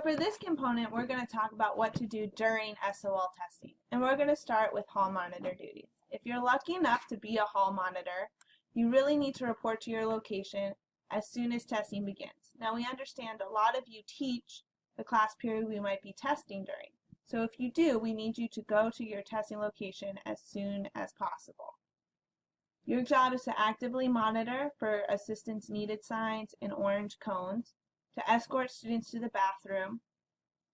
So for this component, we're going to talk about what to do during SOL testing. And we're going to start with hall monitor duties. If you're lucky enough to be a hall monitor, you really need to report to your location as soon as testing begins. Now we understand a lot of you teach the class period we might be testing during. So if you do, we need you to go to your testing location as soon as possible. Your job is to actively monitor for assistance needed signs and orange cones, to escort students to the bathroom,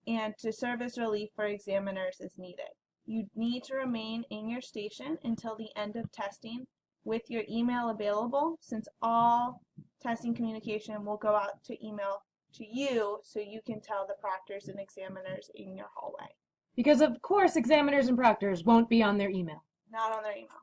and to serve as relief for examiners as needed. You need to remain in your station until the end of testing with your email available, since all testing communication will go out to email to you so you can tell the proctors and examiners in your hallway. Because of course examiners and proctors won't be on their email. Not on their email.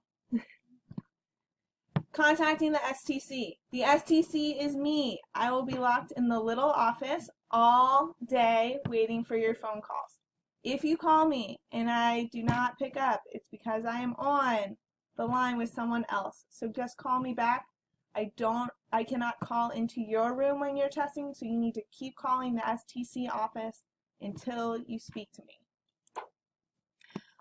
Contacting the STC. The STC is me. I will be locked in the little office all day waiting for your phone calls. If you call me and I do not pick up, it's because I am on the line with someone else. So just call me back. I cannot call into your room when you're testing, so you need to keep calling the STC office until you speak to me.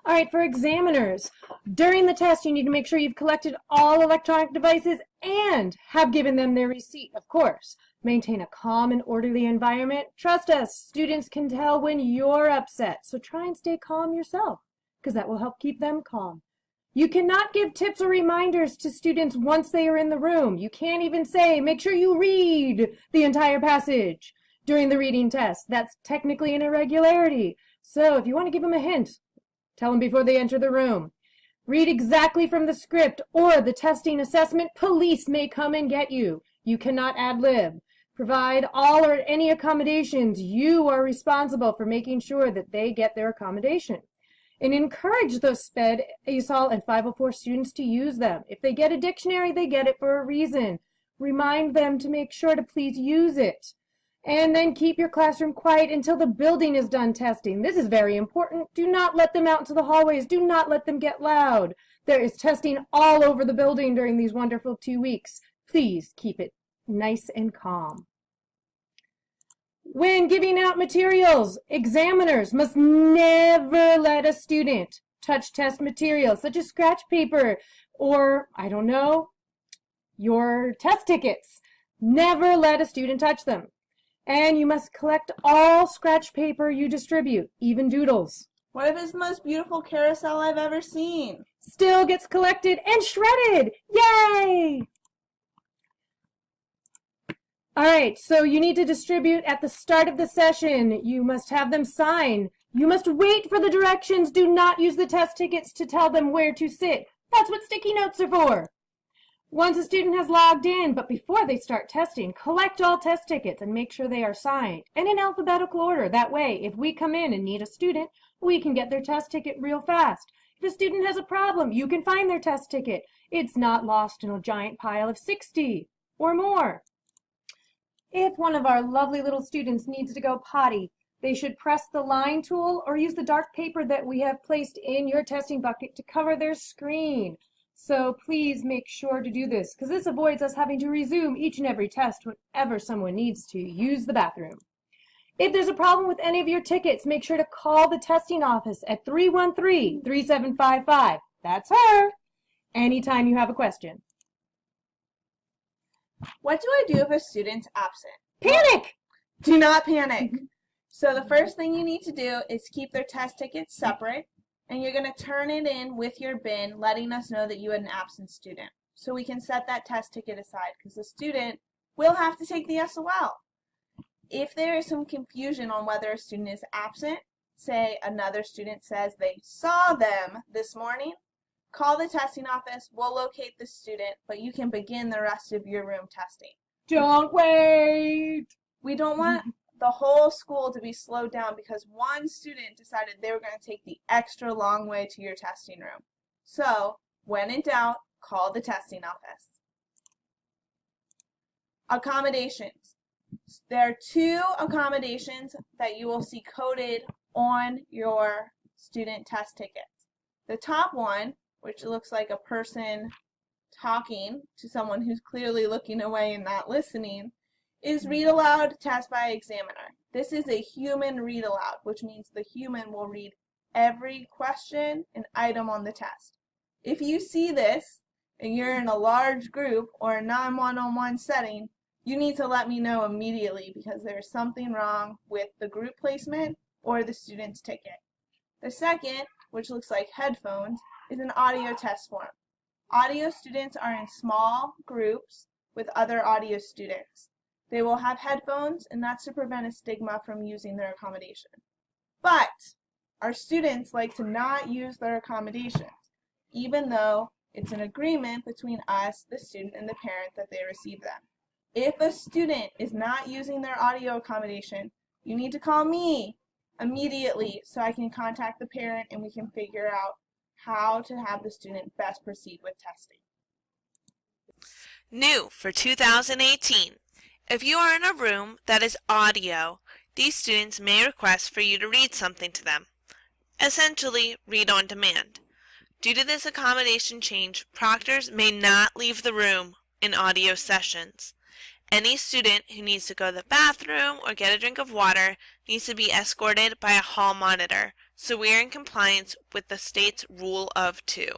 All right, for examiners, during the test, you need to make sure you've collected all electronic devices and have given them their receipt, of course. Maintain a calm and orderly environment. Trust us, students can tell when you're upset, so try and stay calm yourself, because that will help keep them calm. You cannot give tips or reminders to students once they are in the room. You can't even say, make sure you read the entire passage during the reading test. That's technically an irregularity. So if you want to give them a hint, tell them before they enter the room. Read exactly from the script or the testing assessment. Police may come and get you. You cannot ad-lib. Provide all or any accommodations. You are responsible for making sure that they get their accommodation. And encourage those SPED, ASOL, and 504 students to use them. If they get a dictionary, they get it for a reason. Remind them to make sure to please use it. And then keep your classroom quiet until the building is done testing. This is very important. Do not let them out into the hallways. Do not let them get loud. There is testing all over the building during these wonderful 2 weeks. Please keep it nice and calm. When giving out materials, examiners must never let a student touch test materials such as scratch paper or, I don't know, your test tickets. Never let a student touch them. And you must collect all scratch paper you distribute, even doodles. What if it's the most beautiful carousel I've ever seen? Still gets collected and shredded. Yay! All right, so you need to distribute at the start of the session. You must have them sign. You must wait for the directions. Do not use the test tickets to tell them where to sit. That's what sticky notes are for. Once a student has logged in, but before they start testing, collect all test tickets and make sure they are signed and in alphabetical order. That way, if we come in and need a student, we can get their test ticket real fast. If a student has a problem, you can find their test ticket. It's not lost in a giant pile of 60 or more. If one of our lovely little students needs to go potty, they should press the line tool or use the dark paper that we have placed in your testing bucket to cover their screen. So please make sure to do this, because this avoids us having to resume each and every test whenever someone needs to use the bathroom. If there's a problem with any of your tickets, make sure to call the testing office at 313-3755. That's her. Anytime you have a question. What do I do if a student's absent? Panic! Do not panic. So the first thing you need to do is keep their test tickets separate, and you're going to turn it in with your bin, letting us know that you had an absent student. So we can set that test ticket aside, because the student will have to take the SOL. If there is some confusion on whether a student is absent, say another student says they saw them this morning, call the testing office. We'll locate the student, but you can begin the rest of your room testing. Don't wait! We don't want the whole school to be slowed down because one student decided they were going to take the extra long way to your testing room. So, when in doubt, call the testing office. Accommodations. There are 2 accommodations that you will see coded on your student test tickets. The top one, which looks like a person talking to someone who's clearly looking away and not listening, is read aloud test by examiner. This is a human read aloud, which means the human will read every question and item on the test. If you see this and you're in a large group or a non-one-on-one setting, you need to let me know immediately because there's something wrong with the group placement or the student's ticket. The second, which looks like headphones, is an audio test form. Audio students are in small groups with other audio students. They will have headphones, and that's to prevent a stigma from using their accommodation. But our students like to not use their accommodations, even though it's an agreement between us, the student, and the parent that they receive them. If a student is not using their audio accommodation, you need to call me immediately so I can contact the parent and we can figure out how to have the student best proceed with testing. New for 2018. If you are in a room that is audio, these students may request for you to read something to them. Essentially, read on demand. Due to this accommodation change, proctors may not leave the room in audio sessions. Any student who needs to go to the bathroom or get a drink of water needs to be escorted by a hall monitor, so we are in compliance with the state's rule of 2.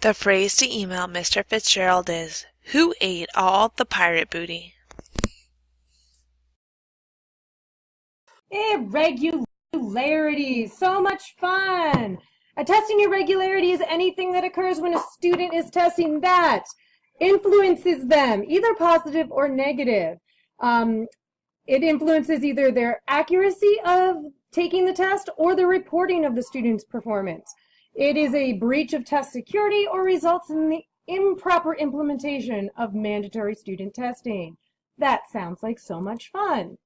The phrase to email Mr. Fitzgerald is, "Who ate all the pirate booty?" Irregularities. So much fun. A testing irregularity is anything that occurs when a student is testing that influences them, either positive or negative. It influences either their accuracy of taking the test or the reporting of the student's performance. It is a breach of test security or results in the improper implementation of mandatory student testing. That sounds like so much fun.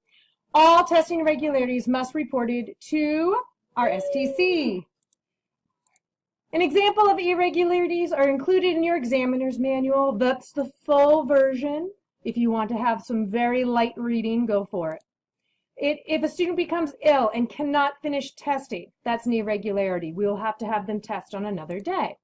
All testing irregularities must be reported to our STC. An example of irregularities are included in your examiner's manual. That's the full version. If you want to have some very light reading, go for it. If a student becomes ill and cannot finish testing, that's an irregularity. We'll have to have them test on another day.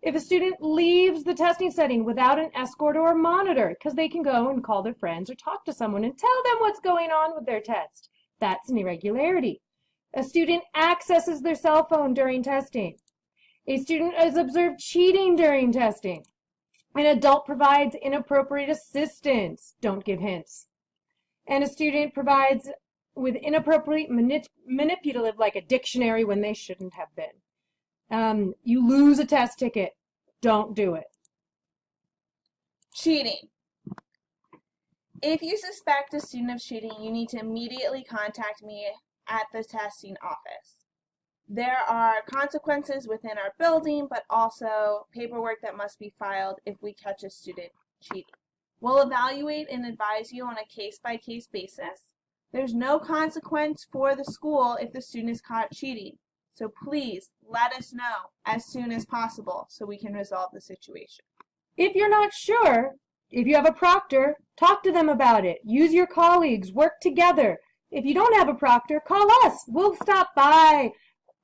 If a student leaves the testing setting without an escort or a monitor, because they can go and call their friends or talk to someone and tell them what's going on with their test, that's an irregularity. A student accesses their cell phone during testing. A student is observed cheating during testing. An adult provides inappropriate assistance. Don't give hints. And a student provides with inappropriate manipulative, like a dictionary when they shouldn't have been. You lose a test ticket. Don't do it. Cheating. If you suspect a student of cheating, you need to immediately contact me at the testing office. There are consequences within our building, but also paperwork that must be filed if we catch a student cheating. We'll evaluate and advise you on a case-by-case basis. There's no consequence for the school if the student is caught cheating. So please let us know as soon as possible so we can resolve the situation. If you're not sure, if you have a proctor, talk to them about it. Use your colleagues. Work together. If you don't have a proctor, call us. We'll stop by.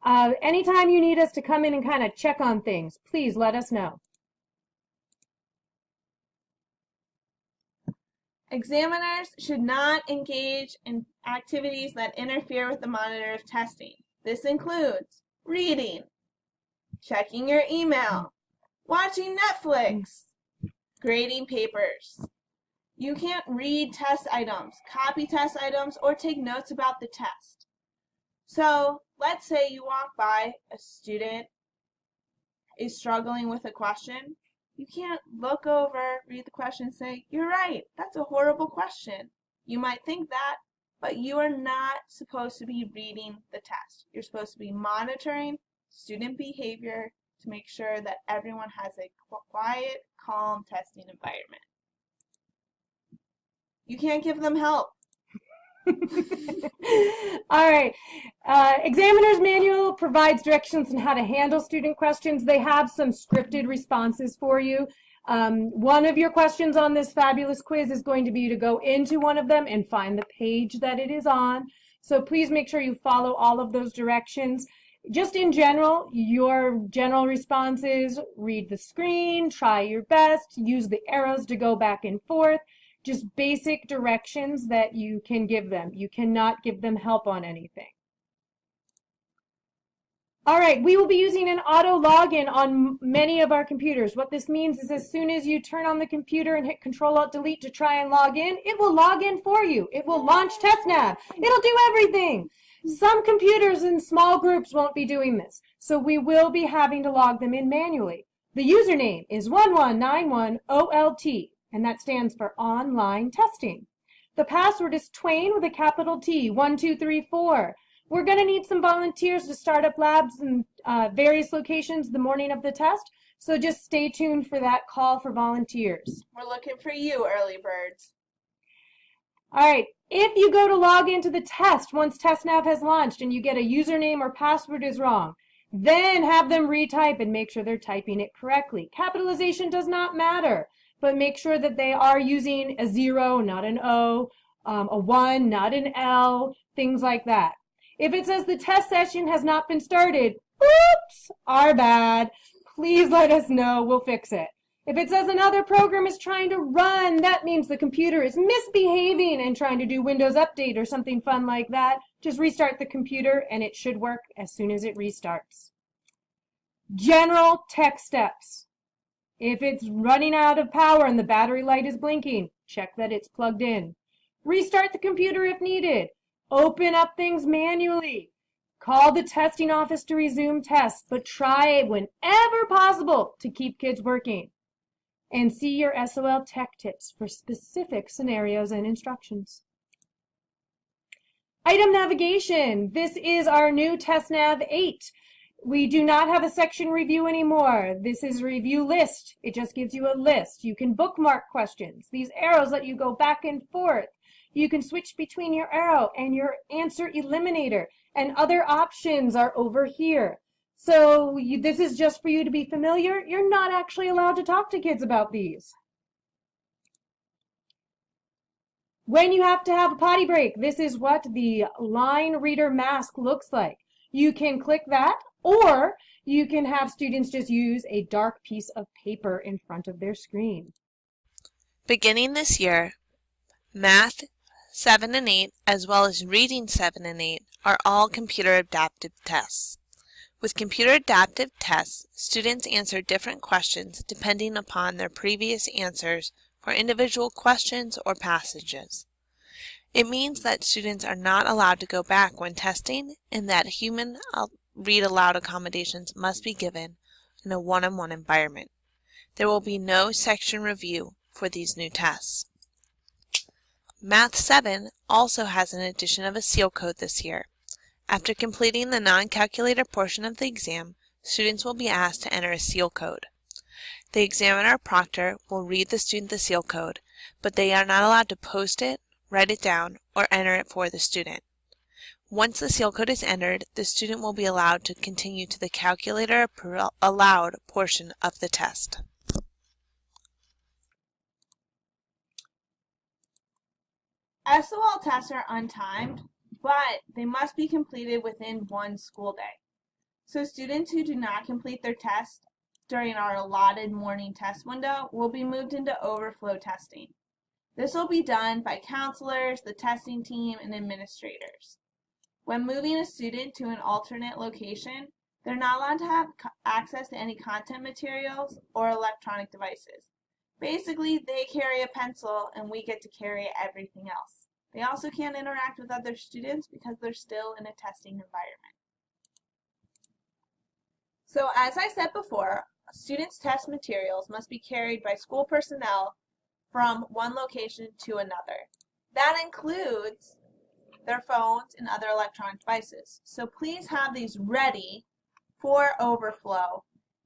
Anytime you need us to come in and kind of check on things, please let us know. Examiners should not engage in activities that interfere with the monitor of testing. This includes reading, checking your email, watching Netflix, grading papers. You can't read test items, copy test items, or take notes about the test. So let's say you walk by a student is struggling with a question. You can't look over, read the question, and say, "You're right, that's a horrible question." You might think that, but you are not supposed to be reading the test. You're supposed to be monitoring student behavior to make sure that everyone has a quiet, calm testing environment. You can't give them help. All right. Examiner's Manual provides directions on how to handle student questions. They have some scripted responses for you. One of your questions on this fabulous quiz is going to be to go into one of them and find the page that it is on. So please make sure you follow all of those directions. Just in general, your general responses: read the screen, try your best, use the arrows to go back and forth. Just basic directions that you can give them. You cannot give them help on anything. All right, we will be using an auto login on many of our computers. What this means is as soon as you turn on the computer and hit Control-Alt-Delete to try and log in, it will log in for you. It will launch TestNav. It'll do everything. Some computers in small groups won't be doing this, so we will be having to log them in manually. The username is 1191OLT, and that stands for Online Testing. The password is Twain with a capital T, 1234. We're going to need some volunteers to start up labs in various locations the morning of the test, so just stay tuned for that call for volunteers. We're looking for you, early birds. All right, if you go to log into the test once TestNav has launched and you get a username or password is wrong, then have them retype and make sure they're typing it correctly. Capitalization does not matter, but make sure that they are using a 0, not an O, a 1, not an L, things like that. If it says the test session has not been started, oops, our bad. Please let us know, we'll fix it. If it says another program is trying to run, that means the computer is misbehaving and trying to do Windows Update or something fun like that. Just restart the computer and it should work as soon as it restarts. General tech steps. If it's running out of power and the battery light is blinking, check that it's plugged in. Restart the computer if needed. Open up things manually. Call the testing office to resume tests, but try whenever possible to keep kids working. And see your SOL tech tips for specific scenarios and instructions. Item navigation. This is our new TestNav 8. We do not have a section review anymore. This is a review list. It just gives you a list. You can bookmark questions. These arrows let you go back and forth. You can switch between your arrow and your answer eliminator, and other options are over here. So this is just for you to be familiar. You're not actually allowed to talk to kids about these. When you have to have a potty break, this is what the line reader mask looks like. You can click that, or you can have students just use a dark piece of paper in front of their screen. Beginning this year, Math 7 and 8, as well as Reading 7 and 8, are all computer adaptive tests. With computer adaptive tests, students answer different questions depending upon their previous answers for individual questions or passages. It means that students are not allowed to go back when testing, and that human read-aloud accommodations must be given in a one-on-one environment. There will be no section review for these new tests. Math 7 also has an addition of a seal code this year. After completing the non-calculator portion of the exam, students will be asked to enter a seal code. The examiner or proctor will read the student the seal code, but they are not allowed to post it, write it down, or enter it for the student. Once the seal code is entered, the student will be allowed to continue to the calculator allowed portion of the test. SOL tests are untimed, but they must be completed within one school day. So students who do not complete their test during our allotted morning test window will be moved into overflow testing. This will be done by counselors, the testing team, and administrators. When moving a student to an alternate location, they're not allowed to have access to any content materials or electronic devices. Basically, they carry a pencil and we get to carry everything else. They also can't interact with other students because they're still in a testing environment. So as I said before, students' test materials must be carried by school personnel from one location to another. That includes their phones and other electronic devices. So please have these ready for overflow.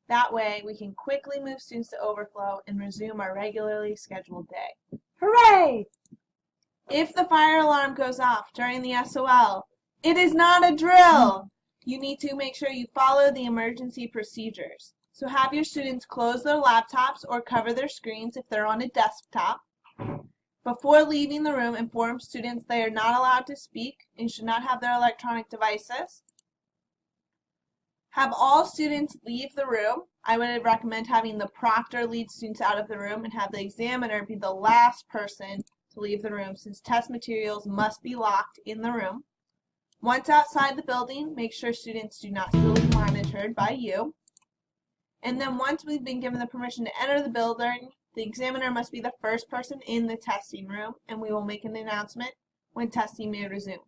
That way we can quickly move students to overflow and resume our regularly scheduled day. Hooray! If the fire alarm goes off during the SOL, it is not a drill. You need to make sure you follow the emergency procedures. So have your students close their laptops or cover their screens if they're on a desktop. Before leaving the room, inform students they are not allowed to speak and should not have their electronic devices. Have all students leave the room. I would recommend having the proctor lead students out of the room and have the examiner be the last person to leave the room, since test materials must be locked in the room. Once outside the building, make sure students do not still be monitored by you. And then once we've been given the permission to enter the building, the examiner must be the first person in the testing room, and we will make an announcement when testing may resume.